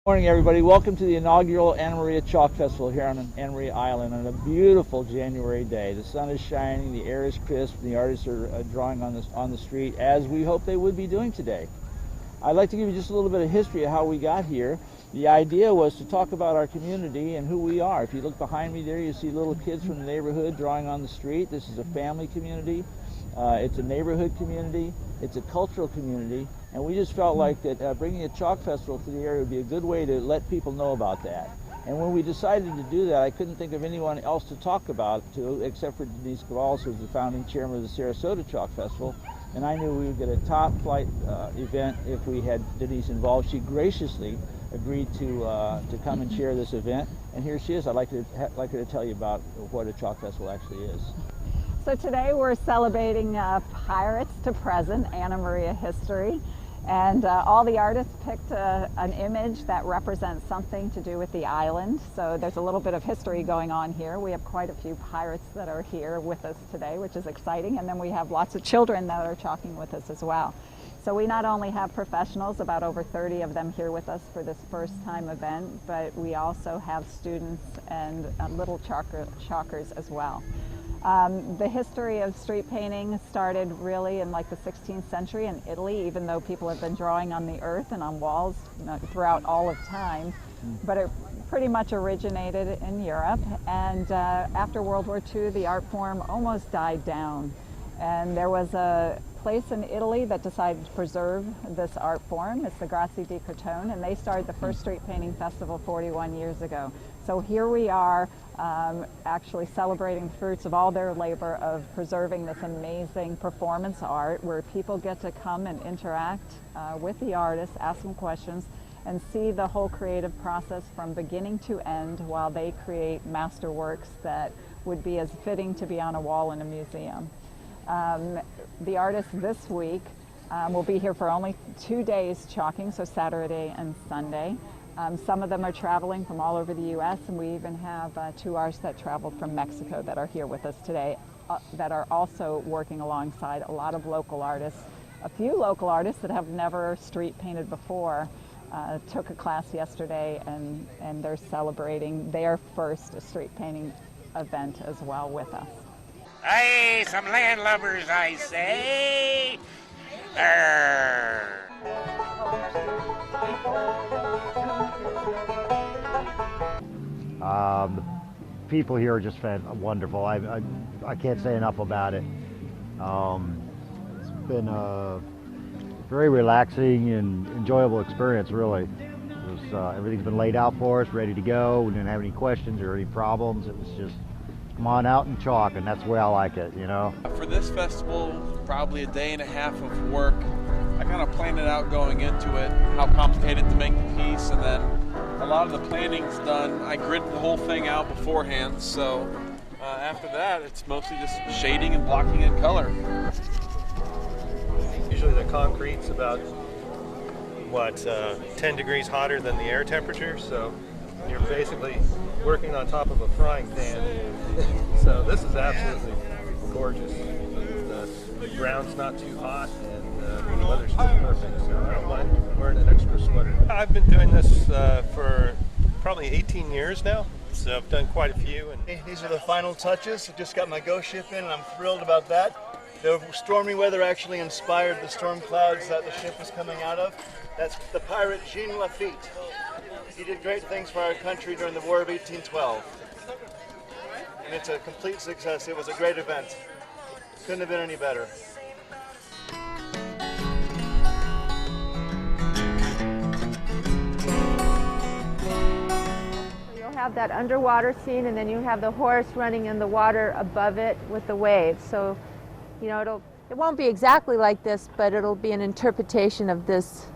Morning, everybody. Welcome to the inaugural Anna Maria Chalk Festival here on Anna Maria Island on a beautiful January day. The sun is shining, the air is crisp, and the artists are drawing on the street as we hope they would be doing today. I'd like to give you just a little bit of history of how we got here. The idea was to talk about our community and who we are. If you look behind me there, you see little kids from the neighborhood drawing on the street. This is a family community. It's a neighborhood community. It's a cultural community. And we just felt like that bringing a chalk festival to the area would be a good way to let people know about that. And when we decided to do that, I couldn't think of anyone else to talk about except for Denise Gavals, who's the founding chairman of the Sarasota Chalk Festival. And I knew we would get a top flight event if we had Denise involved. She graciously agreed to come and share this event. And here she is. I'd like her to tell you about what a chalk festival actually is. So today we're celebrating Pirates to Present, Anna Maria history. And all the artists picked an image that represents something to do with the island. So there's a little bit of history going on here. We have quite a few pirates that are here with us today, which is exciting. And then we have lots of children that are chalking with us as well. So we not only have professionals, about over 30 of them here with us for this first time event, but we also have students and little chalkers as well. The history of street painting started really in like the 16th century in Italy, even though people have been drawing on the earth and on walls throughout all of time. But it pretty much originated in Europe. And after World War II, the art form almost died down. And there was a place in Italy that decided to preserve this art form. It's the Grazie di Crotone, and they started the first street painting festival 41 years ago. So here we are actually celebrating the fruits of all their labor of preserving this amazing performance art where people get to come and interact with the artists, ask them questions, and see the whole creative process from beginning to end while they create masterworks that would be as fitting to be on a wall in a museum. The artists this week will be here for only 2 days chalking, so Saturday and Sunday. Some of them are traveling from all over the U.S., and we even have 2 artists that traveled from Mexico that are here with us today that are also working alongside a lot of local artists. A few local artists that have never street painted before took a class yesterday, and they're celebrating their first street painting event as well with us. Hey, some landlubbers, I say. Arr. The people here are just wonderful. I can't say enough about it. It's been a very relaxing and enjoyable experience, really. Everything's been laid out for us, ready to go. We didn't have any questions or any problems. It was just come on out and chalk, and that's the way I like it, you know. For this festival, probably a day and a half of work. I kind of planned it out going into it, how complicated to make the piece, and then a lot of the planning's done. I grid the whole thing out beforehand, so after that, it's mostly just shading and blocking in color. Usually the concrete's about, 10 degrees hotter than the air temperature, so you're basically working on top of a frying pan. So this is absolutely gorgeous. The ground's not too hot, and the weather's still perfect, so I don't mind wearing an extra sweater. I've been doing this for probably 18 years now, so I've done quite a few. And these are the final touches. I just got my ghost ship in, and I'm thrilled about that. The stormy weather actually inspired the storm clouds that the ship was coming out of. That's the pirate Jean Lafitte. He did great things for our country during the War of 1812. And it's a complete success. It was a great event. Couldn't have been any better. You'll have that underwater scene, and then you have the horse running in the water above it with the waves. So, you know, it won't be exactly like this, but it'll be an interpretation of this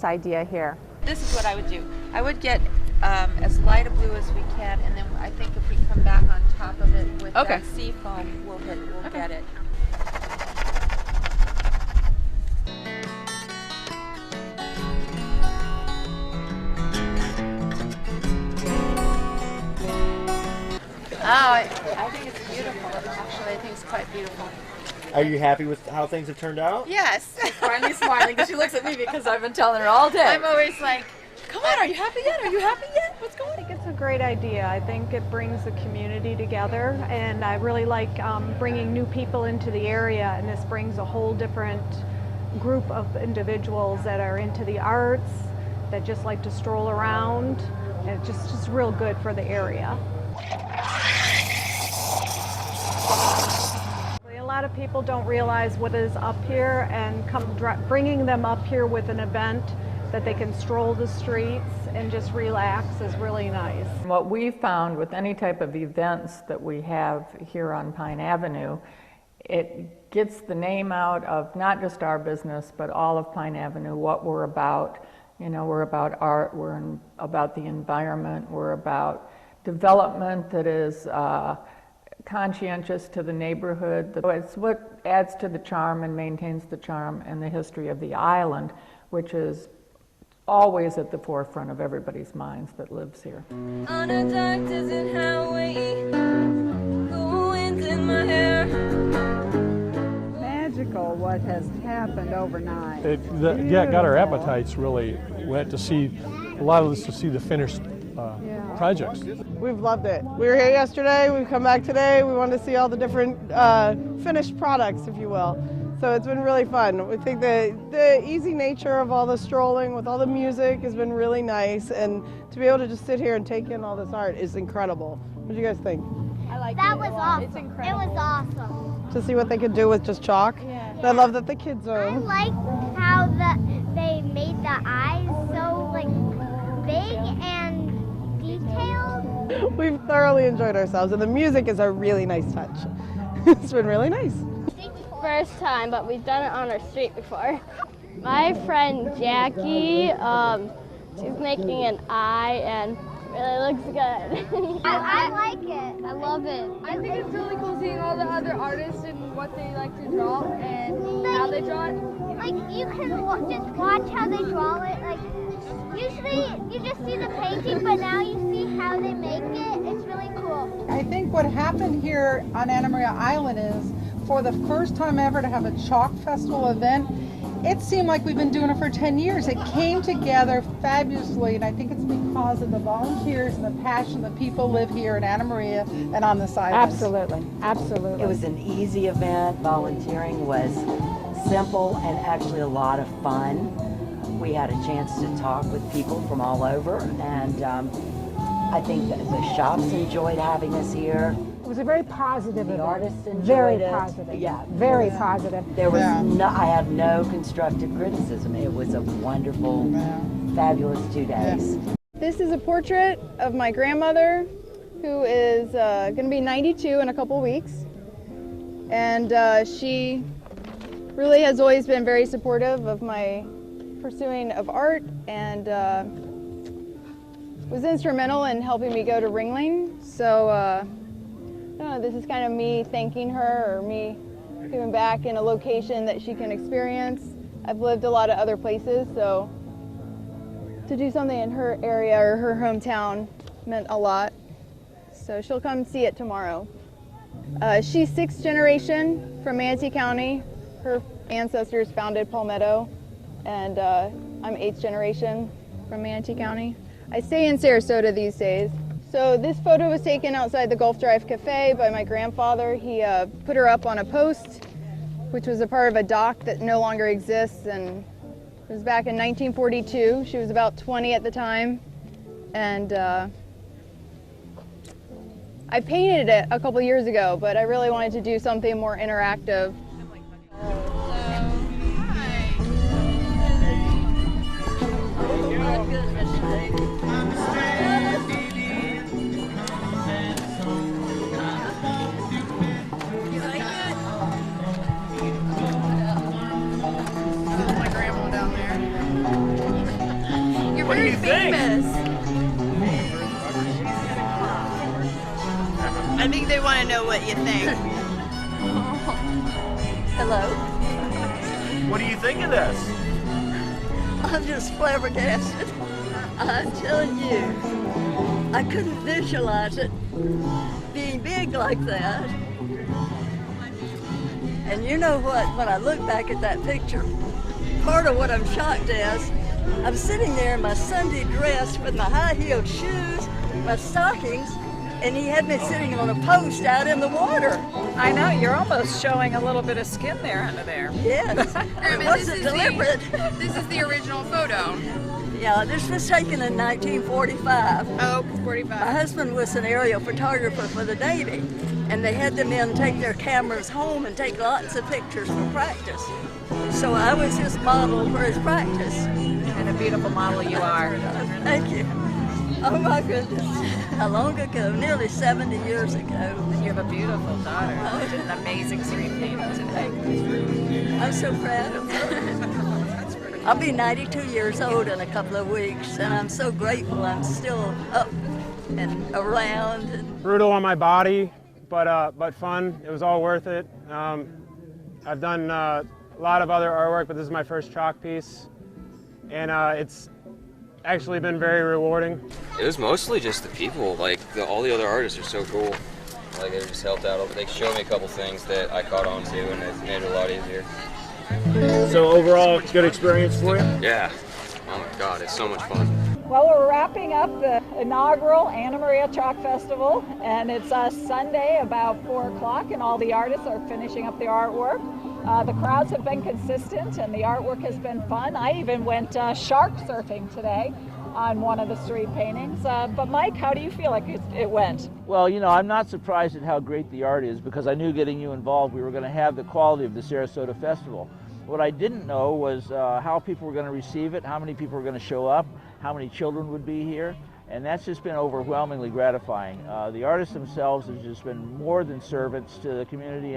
idea here. This is what I would do. I would get as light a blue as we can, and then I think if we come back on top of it with that sea foam, we'll get it. Oh, I think it's beautiful. Actually, I think it's quite beautiful. Are you happy with how things have turned out? Yes. She's finally smiling because she looks at me because I've been telling her all day. I'm always like, Come on, are you happy yet? Are you happy yet? What's going on? I think it's a great idea. I think it brings the community together, and I really like bringing new people into the area, and this brings a whole different group of individuals that are into the arts, that just like to stroll around, and it's just real good for the area. A lot of people don't realize what is up here, and bringing them up here with an event that they can stroll the streets and just relax is really nice. What we found with any type of events that we have here on Pine Avenue, it gets the name out of not just our business, but all of Pine Avenue, what we're about. You know, we're about art, about the environment, we're about development that is conscientious to the neighborhood. It's what adds to the charm and maintains the charm and the history of the island, which is always at the forefront of everybody's minds that lives here. On a dark desert highway, the wind's in my hair. Magical what has happened overnight. It got our appetites really wet to see, a lot of us to see the finished projects. We've loved it. We were here yesterday, we've come back today, we wanted to see all the different finished products, if you will. So it's been really fun. We think the easy nature of all the strolling with all the music has been really nice, and to be able to just sit here and take in all this art is incredible. What do you guys think? I like that. Was awesome. It's incredible. It was awesome. To see what they could do with just chalk. Yeah. I love that the kids are. I like how they made the eyes so like big and detailed. We've thoroughly enjoyed ourselves, and the music is a really nice touch. It's been really nice. First time, but we've done it on our street before. My friend Jackie, she's making an eye and really looks good. I like it. I love it. I think it's really cool seeing all the other artists and what they like to draw and how they draw it. Like you can just watch how they draw it. Like usually you just see the painting, but now you see how they make it. It's really cool. I think what happened here on Anna Maria Island is, for the first time ever to have a chalk festival event, it seemed like we've been doing it for 10 years. It came together fabulously, and I think it's because of the volunteers and the passion that people live here in Anna Maria and on this island. Absolutely, absolutely. It was an easy event. Volunteering was simple and actually a lot of fun. We had a chance to talk with people from all over, and I think that the shops enjoyed having us here. It was a very positive event. The artists enjoyed very it. Positive. Yeah. Very positive. There was I have no constructive criticism. It was a wonderful, fabulous 2 days. This is a portrait of my grandmother, who is going to be 92 in a couple weeks. And she really has always been very supportive of my pursuing of art, and was instrumental in helping me go to Ringling. So I don't know, this is kind of me thanking her, or me giving back in a location that she can experience. I've lived a lot of other places, so to do something in her area or her hometown meant a lot. So she'll come see it tomorrow. She's 6th generation from Manatee County. Her ancestors founded Palmetto, and I'm 8th generation from Manatee County. I stay in Sarasota these days. So this photo was taken outside the Gulf Drive Cafe by my grandfather. He put her up on a post, which was a part of a dock that no longer exists, and it was back in 1942. She was about 20 at the time, and I painted it a couple years ago, but I really wanted to do something more interactive. What do you think? I think they want to know what you think. Hello. What do you think of this? I'm just flabbergasted. I'm telling you, I couldn't visualize it being big like that. And you know what, when I look back at that picture, part of what I'm shocked as I'm sitting there in my Sunday dress with my high-heeled shoes, my stockings, and he had me sitting on a post out in the water. I know, you're almost showing a little bit of skin there under there. Yes, it wasn't deliberate. This is the original photo. Yeah, this was taken in 1945. Oh, 45. My husband was an aerial photographer for the Navy, and they had the men take their cameras home and take lots of pictures for practice. So I was his model for his practice. And a beautiful model you are. Thank you. Oh my goodness. How long ago? Nearly 70 years ago. And you have a beautiful daughter. She did an amazing street painting today. I'm so proud of her. I'll be 92 years old in a couple of weeks, and I'm so grateful I'm still up and around. And brutal on my body, but fun. It was all worth it. I've done a lot of other artwork, but this is my first chalk piece, and it's actually been very rewarding. It was mostly just the people. Like all the other artists are so cool. Like they just helped out. They showed me a couple things that I caught on to, and it made it a lot easier. So overall, good experience for you? Yeah. Oh my God, it's so much fun. Well, we're wrapping up the inaugural Anna Maria Chalk Festival, and it's Sunday about 4 o'clock, and all the artists are finishing up the artwork. The crowds have been consistent, and the artwork has been fun. I even went shark surfing today on one of the street paintings. But Mike, how do you feel like it went? Well, you know, I'm not surprised at how great the art is, because I knew getting you involved we were going to have the quality of the Sarasota Festival. What I didn't know was how people were going to receive it, how many people were going to show up, how many children would be here, and that's just been overwhelmingly gratifying. The artists themselves have just been more than servants to the community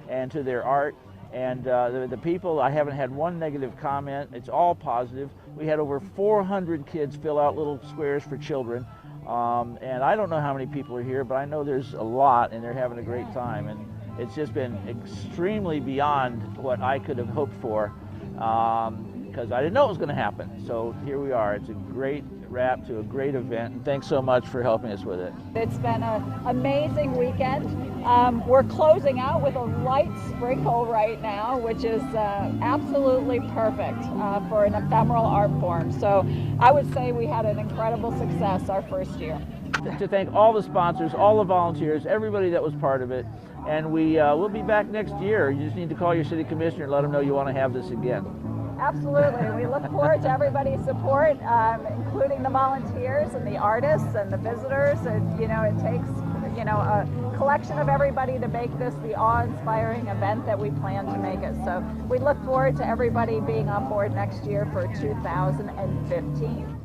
and to their art. And the people, I haven't had one negative comment. It's all positive. We had over 400 kids fill out little squares for children. And I don't know how many people are here, but I know there's a lot, and they're having a great time. And it's just been extremely beyond what I could have hoped for, because I didn't know it was going to happen. So here we are. It's a great wrap to a great event, and thanks so much for helping us with it. It's been an amazing weekend. We're closing out with a light sprinkle right now, which is absolutely perfect for an ephemeral art form. So I would say we had an incredible success our first year. To thank all the sponsors, all the volunteers, everybody that was part of it, and we'll be back next year. You just need to call your city commissioner and let them know you want to have this again. Absolutely. We look forward to everybody's support, including the volunteers and the artists and the visitors. You know, it takes, you know, a collection of everybody to make this the awe-inspiring event that we plan to make it. So we look forward to everybody being on board next year for 2015.